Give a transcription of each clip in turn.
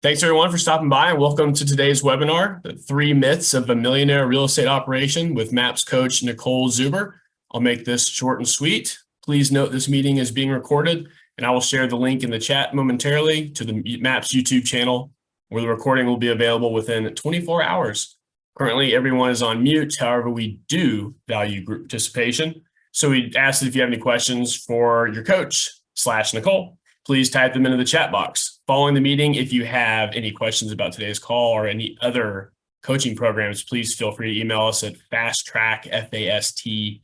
Thanks everyone for stopping by and welcome to today's webinar, The 3 Myths of a Millionaire Real Estate Operation with MAPS Coach Nicole Zuber. I'll make this short and sweet. Please note this meeting is being recorded and I will share the link in the chat momentarily to the MAPS YouTube channel where the recording will be available within 24 hours. Currently, everyone is on mute. However, we do value group participation. So we ask that if you have any questions for your coach / Nicole, please type them into the chat box. Following the meeting, if you have any questions about today's call or any other coaching programs, please feel free to email us at fasttrack, FASTTRACK,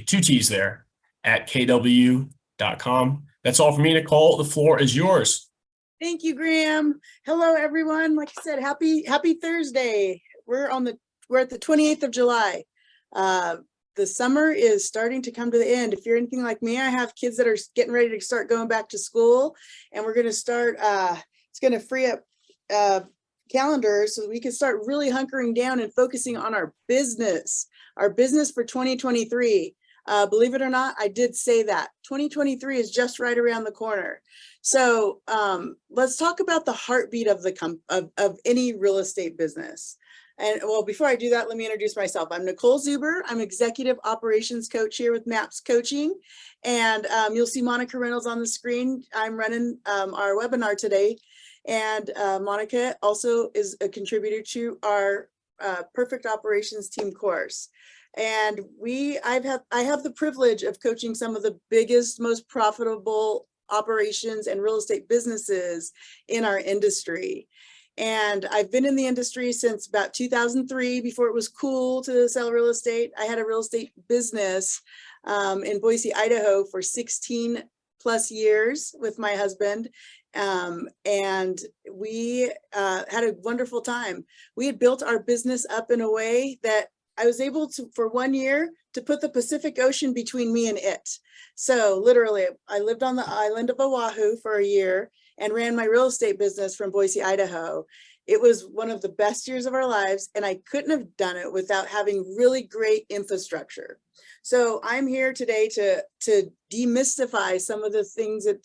2 T's there, at kw.com. That's all for me, Nicole. The floor is yours. Thank you, Graham. Hello, everyone. Like I said, happy Thursday. We're at the 28th of July. The summer is starting to come to the end. If you're anything like me, I have kids that are getting ready to start going back to school, and we're going to start, it's going to free up calendars so we can start really hunkering down and focusing on our business for 2023. Believe it or not, I did say that 2023 is just right around the corner. So let's talk about the heartbeat of of any real estate business. And well, before I do that, let me introduce myself. I'm Nicole Zuber. I'm Executive Operations Coach here with MAPS Coaching. And you'll see Monica Reynolds on the screen. I'm running our webinar today. And Monica also is a contributor to our Perfect Operations Team course. And I have the privilege of coaching some of the biggest, most profitable operations and real estate businesses in our industry. And I've been in the industry since about 2003, before it was cool to sell real estate. I had a real estate business in Boise, Idaho for 16 plus years with my husband. And we had a wonderful time. We had built our business up in a way that I was able to, for 1 year, to put the Pacific Ocean between me and it. So literally, I lived on the island of Oahu for a year and ran my real estate business from Boise, Idaho. It was one of the best years of our lives, and I couldn't have done it without having really great infrastructure. So I'm here today to demystify some of the things that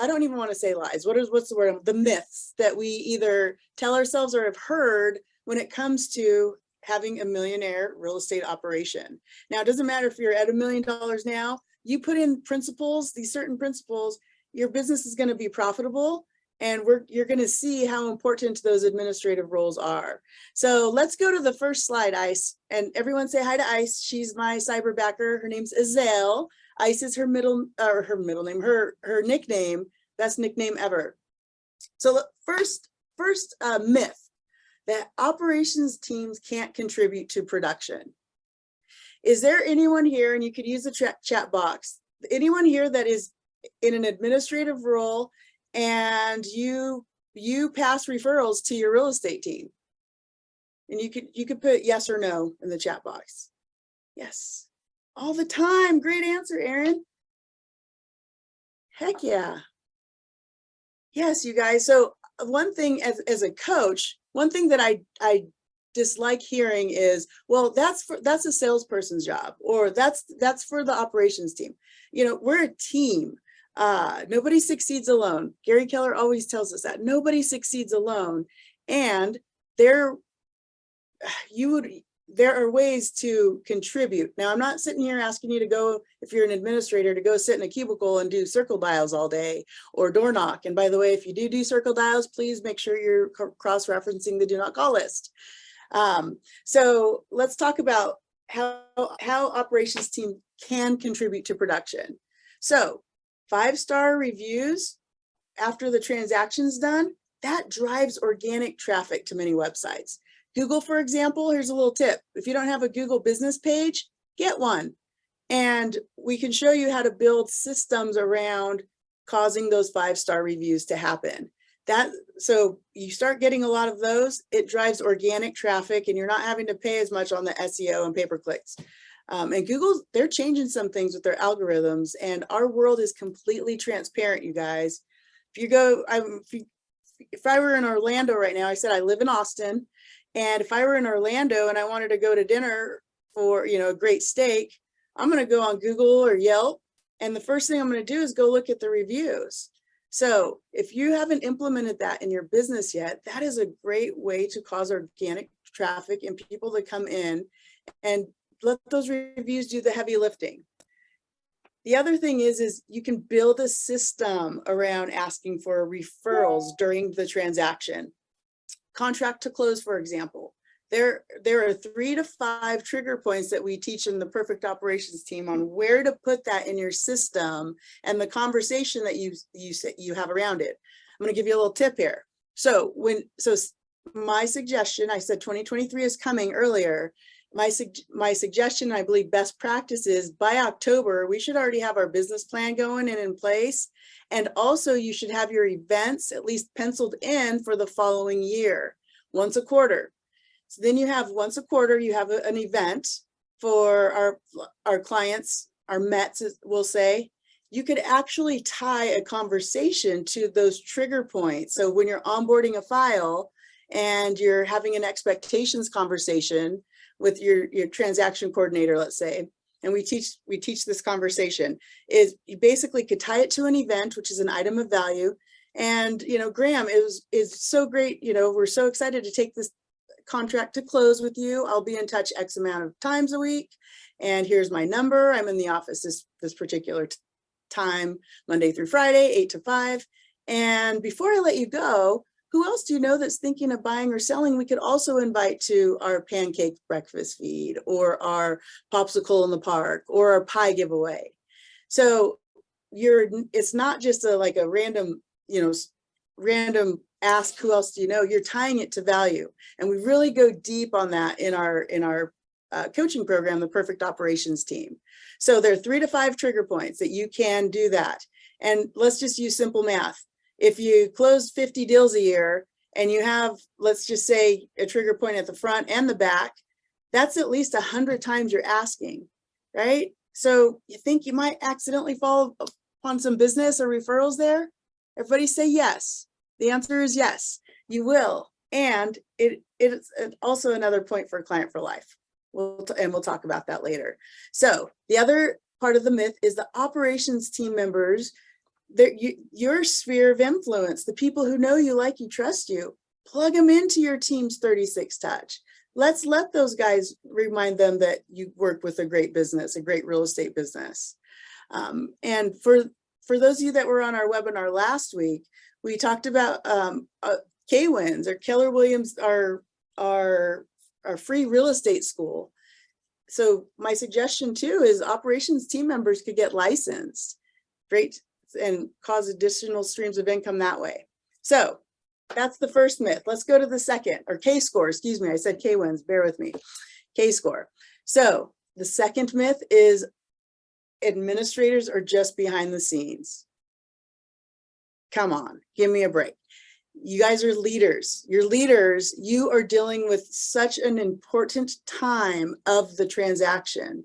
I don't even want to say lies. What's the word? The myths that we either tell ourselves or have heard when it comes to having a millionaire real estate operation. Now, it doesn't matter if you're at $1 million now, you put in principles, these certain principles, your business is going to be profitable, and you're going to see how important those administrative roles are. So let's go to the first slide, Ice, and everyone say hi to Ice. She's my cyber backer. Her name's Azelle. Ice is her nickname, best nickname ever. So first myth, that operations teams can't contribute to production. Is there anyone here, and you could use the chat box, anyone here that is in an administrative role and you pass referrals to your real estate team? And you could put yes or no in the chat box. Yes. All the time. Great answer, Aaron. Heck yeah. Yes, you guys. So one thing as a coach, one thing that I dislike hearing is, well, that's a salesperson's job, or that's for the operations team. You know, we're a team. Nobody succeeds alone. Gary Keller always tells us that nobody succeeds alone. And there are ways to contribute. Now, I'm not sitting here asking you to go, if you're an administrator, to go sit in a cubicle and do circle dials all day or door knock. And by the way, if you do circle dials, please make sure you're cross-referencing the do not call list. So let's talk about how operations team can contribute to production. So 5-star reviews after the transaction's done, that drives organic traffic to many websites. Google, for example, here's a little tip. If you don't have a Google business page, get one. And we can show you how to build systems around causing those 5-star reviews to happen. So you start getting a lot of those, it drives organic traffic, and you're not having to pay as much on the SEO and pay-per-clicks. And Google, they're changing some things with their algorithms, and our world is completely transparent, you guys. If I were in Orlando right now, I said I live in Austin, and if I were in Orlando and I wanted to go to dinner for, a great steak, I'm going to go on Google or Yelp And the first thing I'm going to do is go look at the reviews. So if you haven't implemented that in your business yet, that is a great way to cause organic traffic and people to come in and let those reviews do the heavy lifting. The other thing is you can build a system around asking for referrals during the transaction. Contract to close, for example. There are 3 to 5 trigger points that we teach in the Perfect Operations team on where to put that in your system and the conversation that you have around it. I'm going to give you a little tip here. So my suggestion, I said 2023 is coming earlier. My suggestion, I believe best practice is by October, we should already have our business plan going and in place. And also you should have your events at least penciled in for the following year, once a quarter. So then you have once a quarter, you have an event for our clients, our METs, we'll say. You could actually tie a conversation to those trigger points. So when you're onboarding a file and you're having an expectations conversation with your transaction coordinator, let's say, and we teach this conversation, is you basically could tie it to an event, which is an item of value. And, Graham, is so great. We're so excited to take this contract to close with you. I'll be in touch X amount of times a week. And here's my number. I'm in the office this particular time, Monday through Friday, 8 to 5. And before I let you go, who else do you know that's thinking of buying or selling? We could also invite to our pancake breakfast feed or our popsicle in the park or our pie giveaway. So it's not just like a random, random ask who else do you know. You're tying it to value, and we really go deep on that in our coaching program, the Perfect Operations team. So there are 3 to 5 trigger points that you can do that. And let's just use simple math. If you close 50 deals a year and you have, let's just say, a trigger point at the front and the back, that's at least 100 times you're asking, right? So you think you might accidentally fall upon some business or referrals there? Everybody say yes. The answer is yes, you will. And it's also another point for client for life. We'll talk about that later. So the other part of the myth is the operations team members, your sphere of influence, the people who know you, like you, trust you, plug them into your team's 36 touch. Let's let those guys remind them that you work with a great business, a great real estate business. And for those of you that were on our webinar last week, we talked about K-Wins or Keller Williams, our free real estate school. So my suggestion too is operations team members could get licensed, great, and cause additional streams of income that way. So that's the first myth. Let's go to the second, or K-score, excuse me. I said K-Wins, bear with me. K-score. So the second myth is administrators are just behind the scenes. Come on, give me a break. You guys are leaders. You're leaders. You are dealing with such an important time of the transaction.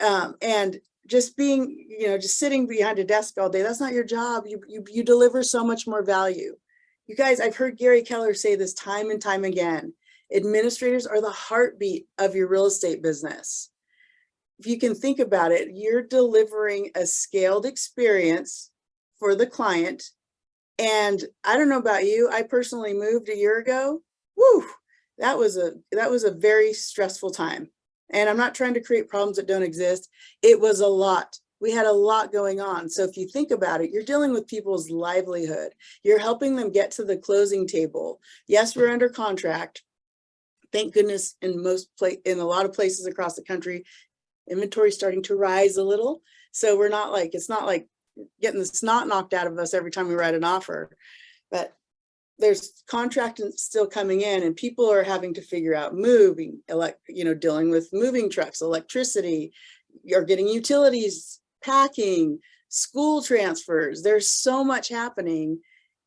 And just being, just sitting behind a desk all day, that's not your job. You deliver so much more value. You guys, I've heard Gary Keller say this time and time again. Administrators are the heartbeat of your real estate business. If you can think about it, you're delivering a scaled experience for the client. And I don't know about you, I personally moved a year ago. Woo, that was a very stressful time. And I'm not trying to create problems that don't exist. It was a lot. We had a lot going on. So if you think about it, you're dealing with people's livelihood. You're helping them get to the closing table. Yes, we're under contract. Thank goodness in a lot of places across the country, inventory is starting to rise a little. So it's not like getting the snot knocked out of us every time we write an offer, but there's contract still coming in, and people are having to figure out moving, dealing with moving trucks, electricity, you're getting utilities, packing, school transfers. There's so much happening.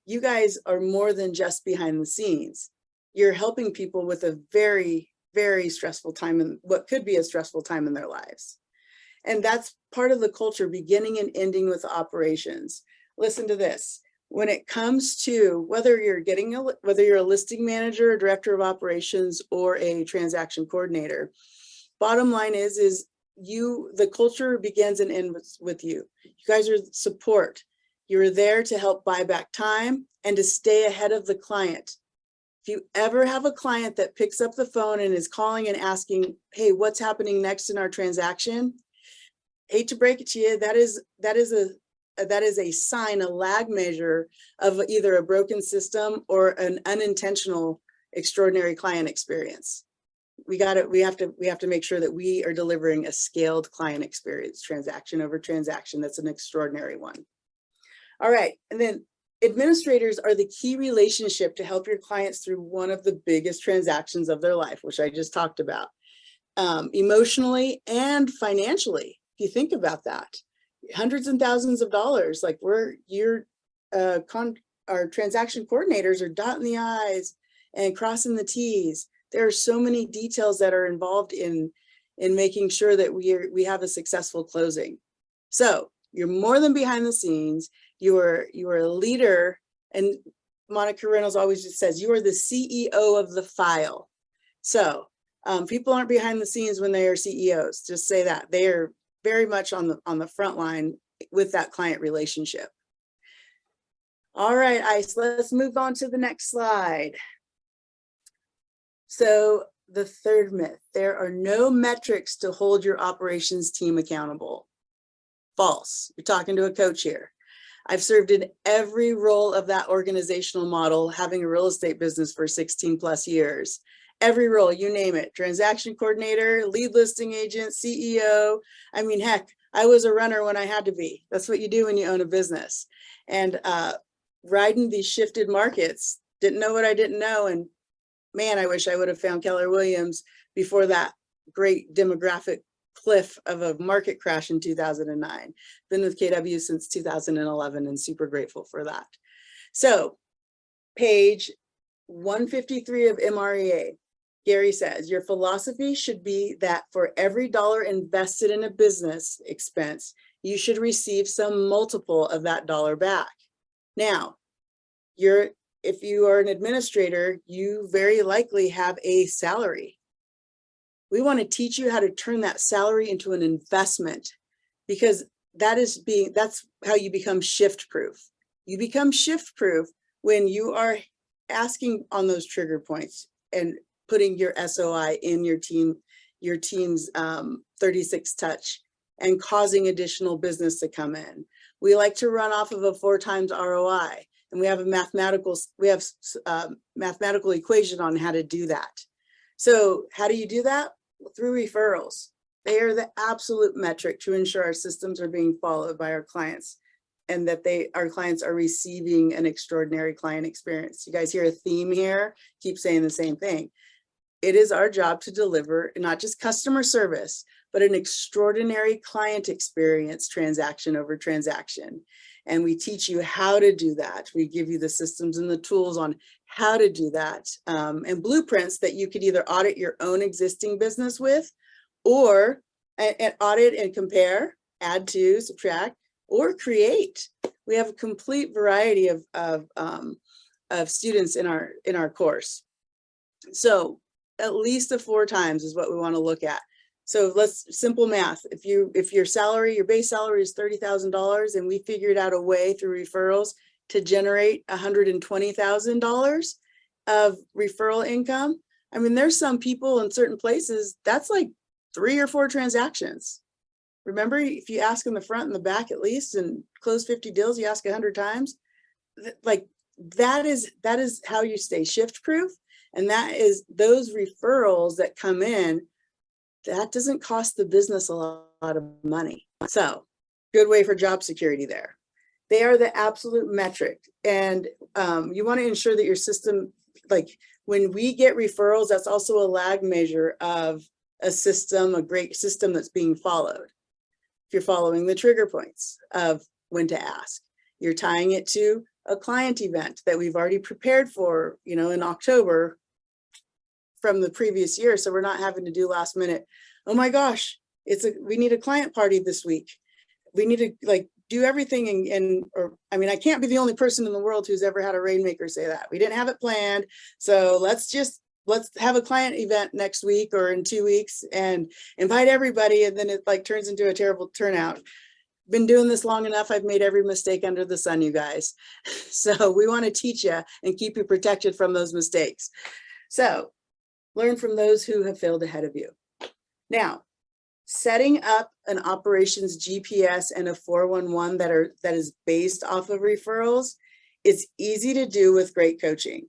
You guys are more than just behind the scenes. You're helping people with a very, very stressful time, and what could be a stressful time in their lives. And that's part of the culture, beginning and ending with operations. Listen to this. When it comes to whether you're a listing manager, a director of operations, or a transaction coordinator, bottom line is the culture begins and ends with you. You guys are support. You're there to help buy back time and to stay ahead of the client. If you ever have a client that picks up the phone and is calling and asking, hey, what's happening next in our transaction? Hate to break it to you, that is a sign, a lag measure of either a broken system or an unintentional extraordinary client experience. We have to make sure that we are delivering a scaled client experience, transaction over transaction. That's an extraordinary one. All right, and then administrators are the key relationship to help your clients through one of the biggest transactions of their life, which I just talked about, emotionally and financially. If you think about that, hundreds and thousands of dollars, like our transaction coordinators are dotting the I's and crossing the T's. There are so many details that are involved in making sure that we have a successful closing. So you're more than behind the scenes. You are a leader, and Monica Reynolds always just says you are the CEO of the file. So people aren't behind the scenes when they are CEOs. Just say that they are very much on the front line with that client relationship. All right, Ice, let's move on to the next slide. So the third myth, there are no metrics to hold your operations team accountable. False. You're talking to a coach here. I've served in every role of that organizational model, having a real estate business for 16 plus years. Every role, you name it, transaction coordinator, lead listing agent, CEO. I mean, heck, I was a runner when I had to be. That's what you do when you own a business. And riding these shifted markets, didn't know what I didn't know. And man, I wish I would have found Keller Williams before that great demographic cliff of a market crash in 2009. Been with KW since 2011 and super grateful for that. So page 153 of MREA, Gary says, your philosophy should be that for every dollar invested in a business expense, you should receive some multiple of that dollar back. Now, if you are an administrator, you very likely have a salary. We want to teach you how to turn that salary into an investment, because that's how you become shift proof. You become shift proof when you are asking on those trigger points and putting your SOI in your team's 36 touch and causing additional business to come in. We like to run off of a 4 times ROI, and we have a mathematical equation on how to do that. So how do you do that? Through referrals. They are the absolute metric to ensure our systems are being followed by our clients, and that our clients are receiving an extraordinary client experience. You guys hear a theme here? Keep saying the same thing. It is our job to deliver not just customer service, but an extraordinary client experience, transaction over transaction. And we teach you how to do that. We give you the systems and the tools on how to do that, and blueprints that you could either audit your own existing business with, or audit and compare, add to, subtract, or create. We have a complete variety of students in our course. So at least a 4 times is what we want to look at. So simple math. If your base salary is $30,000, and we figured out a way through referrals to generate $120,000 of referral income. I mean, there's some people in certain places that's like 3 or 4 transactions. Remember, if you ask in the front and the back at least, and close 50 deals, you ask 100 times. Like that is how you stay shift proof. And that is those referrals that come in. That doesn't cost the business a lot of money. So good way for job security there. They are the absolute metric. And you want to ensure that your system, like when we get referrals, that's also a lag measure of a great system that's being followed. If you're following the trigger points of when to ask, you're tying it to a client event that we've already prepared for, in October from the previous year. So we're not having to do last minute. Oh my gosh, we need a client party this week. We need to do everything I can't be the only person in the world who's ever had a rainmaker say that. We didn't have it planned. So let's just let's have a client event next week or in 2 weeks and invite everybody. And then it like turns into a terrible turnout. Been doing this long enough. I've made every mistake under the sun, you guys. So we want to teach you and keep you protected from those mistakes. So learn from those who have failed ahead of you. Now, setting up an operations GPS and a 411 that is based off of referrals, it's easy to do with great coaching.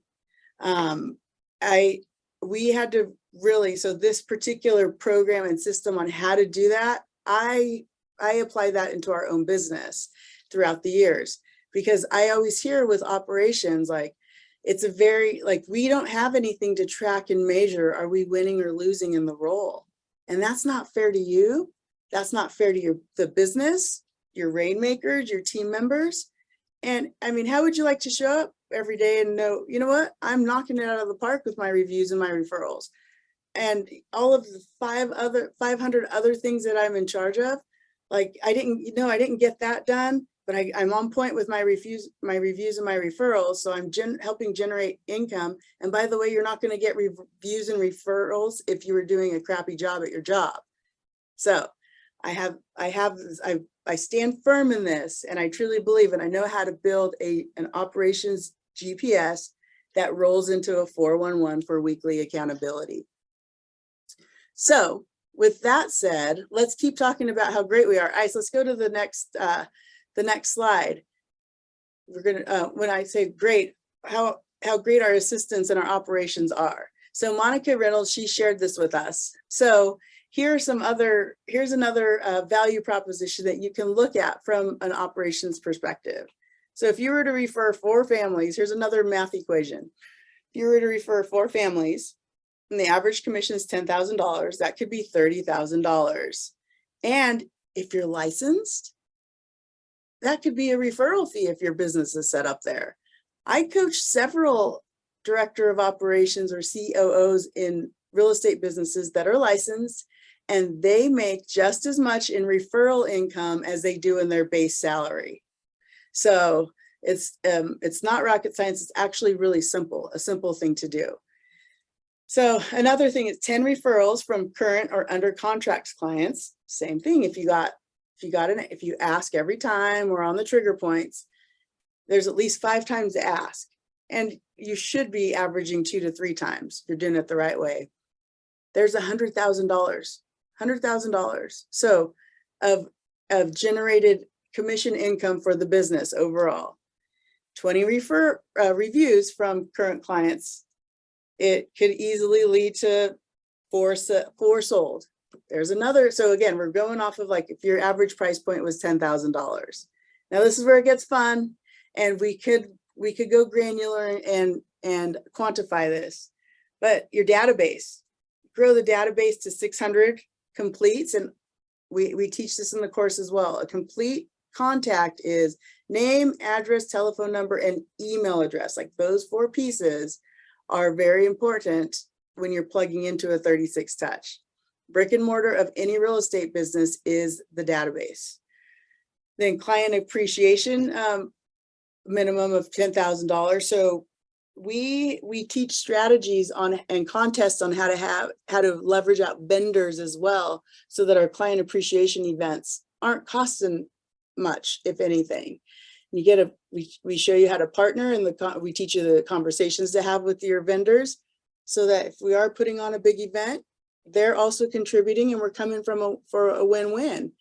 We had to really, so this particular program and system on how to do that, I apply that into our own business throughout the years, because I always hear with operations, like, it's a very, like, we don't have anything to track and measure. Are we winning or losing in the role? And that's not fair to you. That's not fair to the business, your rainmakers, your team members. And I mean, how would you like to show up every day and know, you know what, I'm knocking it out of the park with my reviews and my referrals, and all of the 500 other things that I'm in charge of? Like, I didn't get that done, but I'm on point with my reviews and my referrals. So I'm helping generate income. And by the way, you're not going to get reviews and referrals if you were doing a crappy job at your job. So I stand firm in this, and I truly believe, and I know how to build an operations GPS that rolls into a 411 for weekly accountability. So with that said, let's keep talking about how great we are. Ice, let's go to the next slide. We're gonna, when I say great, how great our assistants and our operations are. So Monica Reynolds, she shared this with us. So here's another value proposition that you can look at from an operations perspective. So if you were to refer 4 families, here's another math equation. If you were to refer 4 families, and the average commission is $10,000, that could be $30,000. And if you're licensed, that could be a referral fee if your business is set up there. I coach several director of operations or COOs in real estate businesses that are licensed, and they make just as much in referral income as they do in their base salary. So it's not rocket science. It's actually really simple, a simple thing to do. So another thing is 10 referrals from current or under contract clients. Same thing. If you ask every time or on the trigger points, there's at least 5 times to ask, and you should be averaging 2 to 3 times. You're doing it the right way. There's $100,000. So of generated commission income for the business overall. 20 reviews from current clients. It could easily lead to 4 sold. There's another. So again, we're going off of, like, if your average price point was $10,000. Now this is where it gets fun, and we could go granular and quantify this. But your database, grow the database to 600 completes, and we teach this in the course as well. A complete contact is name, address, telephone number, and email address. Like, those 4 pieces are very important when you're plugging into a 36 touch. Brick and mortar of any real estate business is the database. Then client appreciation, minimum of $10,000. So we teach strategies on and contests on how to leverage out vendors as well, so that our client appreciation events aren't costing much, if anything. We show you how to partner, and we teach you the conversations to have with your vendors, so that if we are putting on a big event, they're also contributing, and we're coming for a win-win.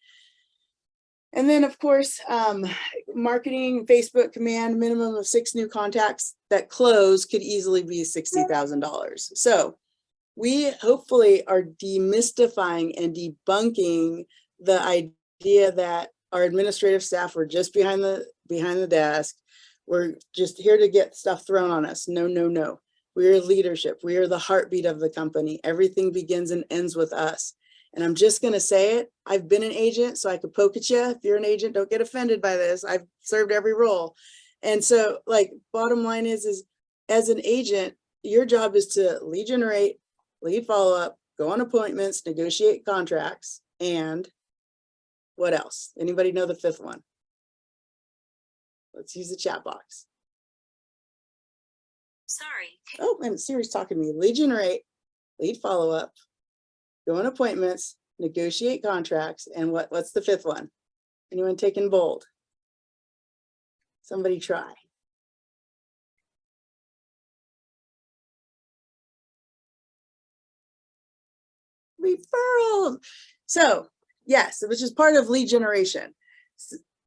And then, of course, marketing, Facebook command, minimum of 6 new contacts that close could easily be $60,000. So we hopefully are demystifying and debunking the idea that our administrative staff were just behind the desk. We're just here to get stuff thrown on us. No, no, no. We are leadership. We are the heartbeat of the company. Everything begins and ends with us. And I'm just going to say it. I've been an agent, so I could poke at you. If you're an agent, don't get offended by this. I've served every role. And so, like, bottom line is as an agent, your job is to lead generate, lead follow-up, go on appointments, negotiate contracts, and what else? Anybody know the 5th one? Let's use the chat box. Sorry. Oh, and Siri's talking to me. Lead generate, lead follow-up, go on appointments, negotiate contracts, and what's the fifth one? Anyone taking bold? Somebody try. Referrals. So yes, which is part of lead generation.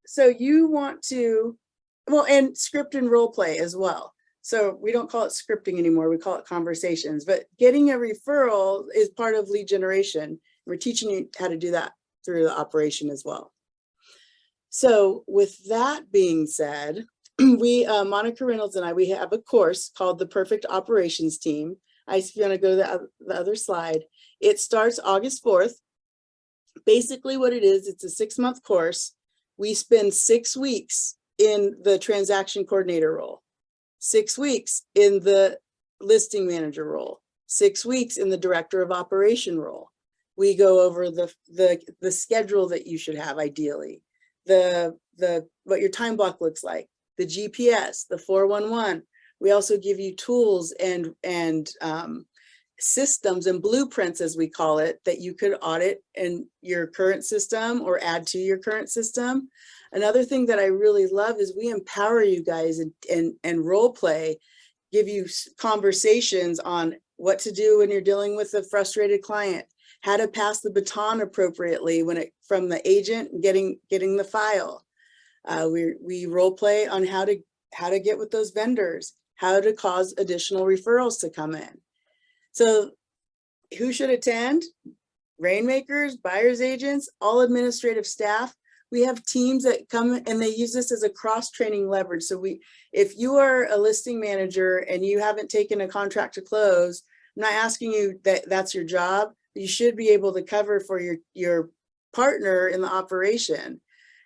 So you want to, well, and script and role play as well. So we don't call it scripting anymore. We call it conversations, but getting a referral is part of lead generation. We're teaching you how to do that through the operation as well. So with that being said, we, Monica Reynolds and I, we have a course called the Perfect Operations Team. If you want to go to the other slide, it starts August 4th. Basically what it is, it's a 6-month course. We spend 6 weeks in the transaction coordinator role, 6 weeks in the listing manager role, 6 weeks in the director of operation role. We go over the schedule that you should have ideally, what your time block looks like, the GPS, the 411. We also give you tools and systems and blueprints, as we call it, that you could audit in your current system or add to your current system. Another thing that I really love is we empower you guys and role play, give you conversations on what to do when you're dealing with a frustrated client, how to pass the baton appropriately when it from the agent getting the file. We role play on how to get with those vendors, how to cause additional referrals to come in. So who should attend? Rainmakers, buyer's agents, all administrative staff. We have teams that come and they use this as a cross-training leverage. So if you are a listing manager and you haven't taken a contract to close, I'm not asking you that's your job. You should be able to cover for your partner in the operation.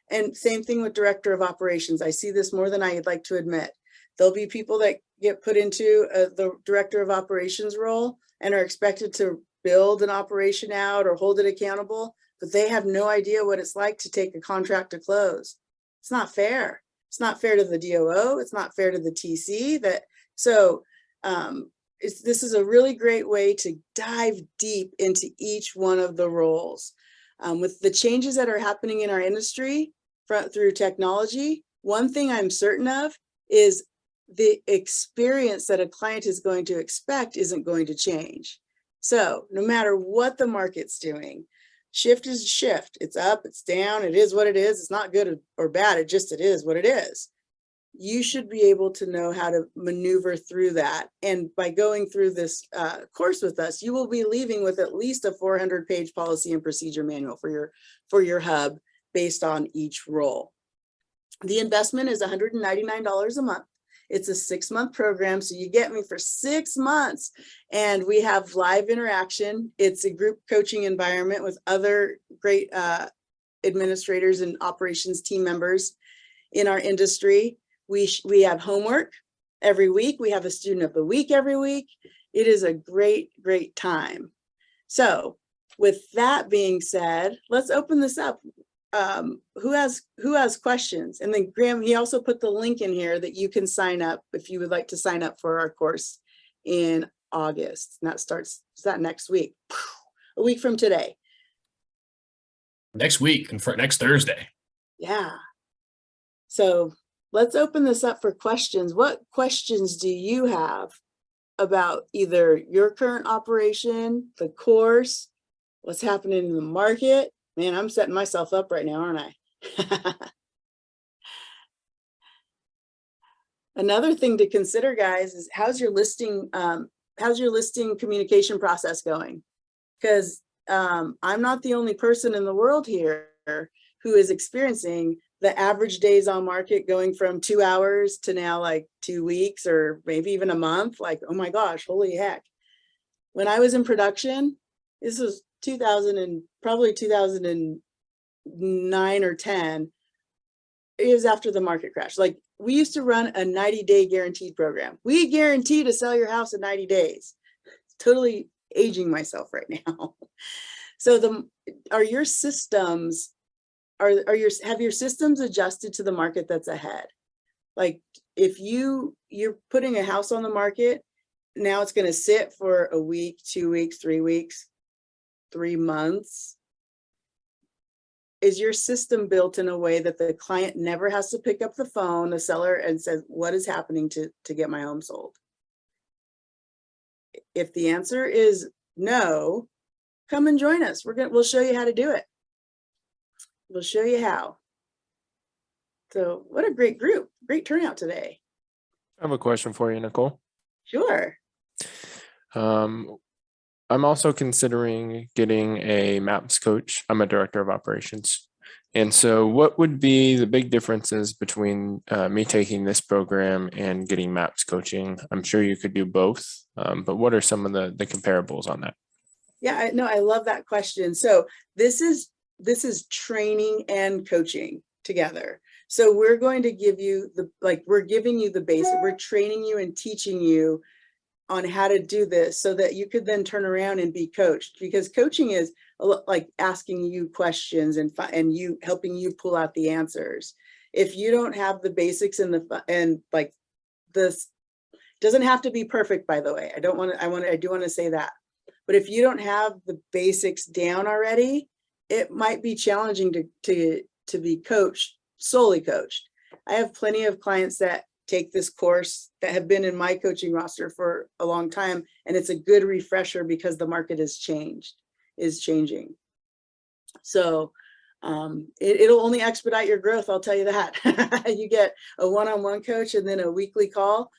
And same thing with director of operations. I see this more than I'd like to admit. There'll be people that get put into the director of operations role and are expected to build an operation out or hold it accountable, but they have no idea what it's like to take a contract to close. It's not fair. It's not fair to the DOO. It's not fair to the TC. This is a really great way to dive deep into each one of the roles. With the changes that are happening in our industry through technology, one thing I'm certain of is the experience that a client is going to expect isn't going to change. So no matter what the market's doing, shift is shift. It's up, it's down, it is what it is. It's not good or bad, it is what it is. You should be able to know how to maneuver through that. And by going through this course with us, you will be leaving with at least a 400-page policy and procedure manual for your hub based on each role. The investment is $199 a month. It's a 6-month program, so you get me for 6 months, and we have live interaction. It's a group coaching environment with other great administrators and operations team members in our industry. We have homework every week. We have a student of the week every week. It is a great, great time. So with that being said, let's open this up. Who has questions? And then Graham, he also put the link in here that you can sign up if you would like to sign up for our course in August. And that starts, is that next week? A week from today. Next week and for next Thursday. Yeah. So let's open this up for questions. What questions do you have about either your current operation, the course, what's happening in the market? Man, I'm setting myself up right now, aren't I? Another thing to consider, guys, is how's your listing communication process going? Because I'm not the only person in the world here who is experiencing the average days on market going from 2 hours to now like 2 weeks or maybe even a month. Like, oh my gosh, holy heck. When I was in production, this was 2009 or 10. It was after the market crash. Like, we used to run a 90-day guaranteed program. We guarantee to sell your house in 90 days. Totally aging myself right now. So have your systems adjusted to the market that's ahead? Like if you're putting a house on the market, now it's going to sit for a week, 2 weeks, 3 weeks, 3 months. Is your system built in a way that the client never has to pick up the phone, the seller, and says, what is happening to get my home sold? If the answer is no, come and join us. We'll show you how to do it. We'll show you how. So what a great group, great turnout today. I have a question for you, Nicole. Sure. I'm also considering getting a MAPS coach. I'm a director of operations. And so what would be the big differences between me taking this program and getting MAPS coaching? I'm sure you could do both, but what are some of the comparables on that? Yeah, I love that question. So this is training and coaching together. So we're going to give you we're giving you the basic, we're training you and teaching you on how to do this so that you could then turn around and be coached, because coaching is a lot like asking you questions and you helping you pull out the answers. If you don't have the basics and like this doesn't have to be perfect, by the way. I do want to say that. But if you don't have the basics down already, it might be challenging to be coached, solely coached. I have plenty of clients that take this course that have been in my coaching roster for a long time, and it's a good refresher because the market is changing. So it'll only expedite your growth, I'll tell you that. You get a one-on-one coach and then a weekly call.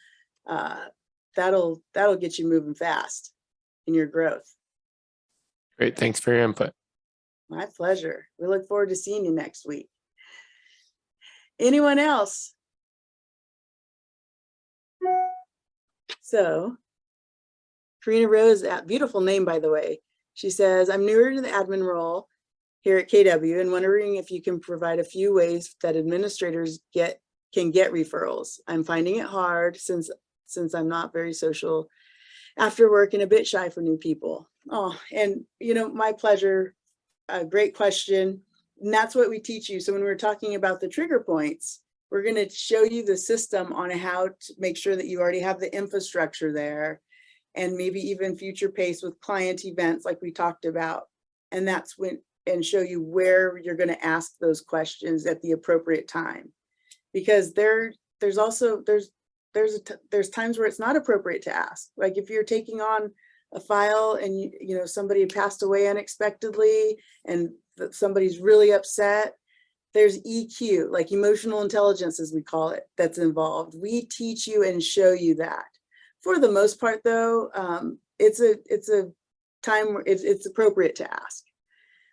That'll get you moving fast in your growth. Great, thanks for your input. My pleasure. We look forward to seeing you next week. Anyone else? So Karina Rose, beautiful name, by the way. She says, I'm newer to the admin role here at KW and wondering if you can provide a few ways that administrators can get referrals. I'm finding it hard since I'm not very social after work and a bit shy for new people. Oh, and my pleasure. Great question. And that's what we teach you. So when we're talking about the trigger points, we're going to show you the system on how to make sure that you already have the infrastructure there, and maybe even future pace with client events like we talked about. And and show you where you're going to ask those questions at the appropriate time. Because there's times where it's not appropriate to ask. Like if you're taking on a file and somebody passed away unexpectedly and somebody's really upset, there's EQ, like emotional intelligence, as we call it, that's involved. We teach you and show you that. For the most part, though, it's a time where it's appropriate to ask.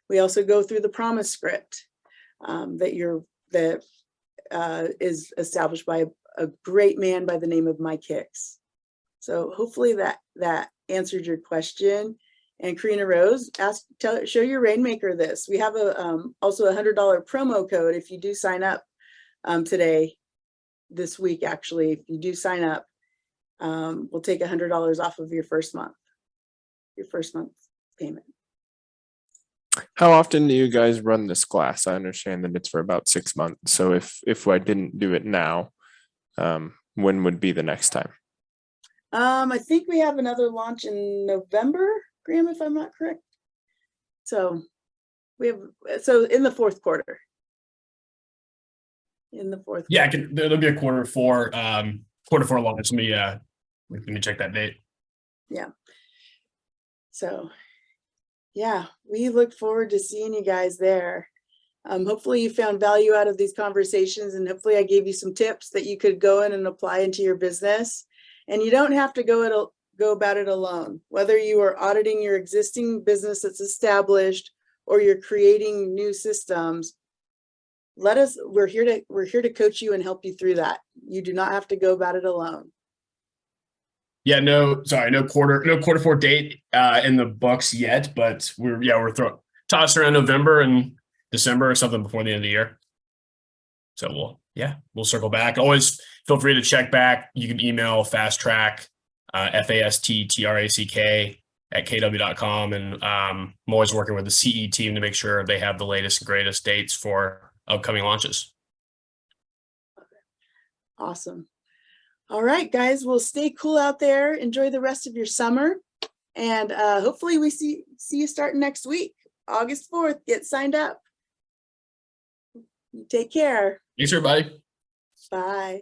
We also go through the promise script that is established by a great man by the name of Mike Hicks. So hopefully that answered your question. And Karina Rose, show your Rainmaker this. We have also a $100 promo code if you do sign up this week, actually. If you do sign up, we'll take $100 off of your first month payment. How often do you guys run this class? I understand that it's for about 6 months. So if I didn't do it now, when would be the next time? I think we have another launch in November, Graham, if I'm not correct. So in the fourth quarter. Yeah, there'll be a quarter four launch. Let me check that date. Yeah. So yeah, we look forward to seeing you guys there. Hopefully you found value out of these conversations, and hopefully I gave you some tips that you could go in and apply into your business. And you don't have to go about it alone. Whether you are auditing your existing business that's established or you're creating new systems, we're here to coach you and help you through that. You do not have to go about it alone. Yeah, no quarter four date in the books yet, but we're tossing around November and December or something before the end of the year. So we'll circle back. Always feel free to check back. You can email fasttrack, FASTTRACK @kw.com. And I'm always working with the CE team to make sure they have the latest and greatest dates for upcoming launches. Awesome. All right, guys, well, stay cool out there. Enjoy the rest of your summer. And hopefully we see you starting next week, August 4th. Get signed up. Take care. Thanks, everybody. Bye.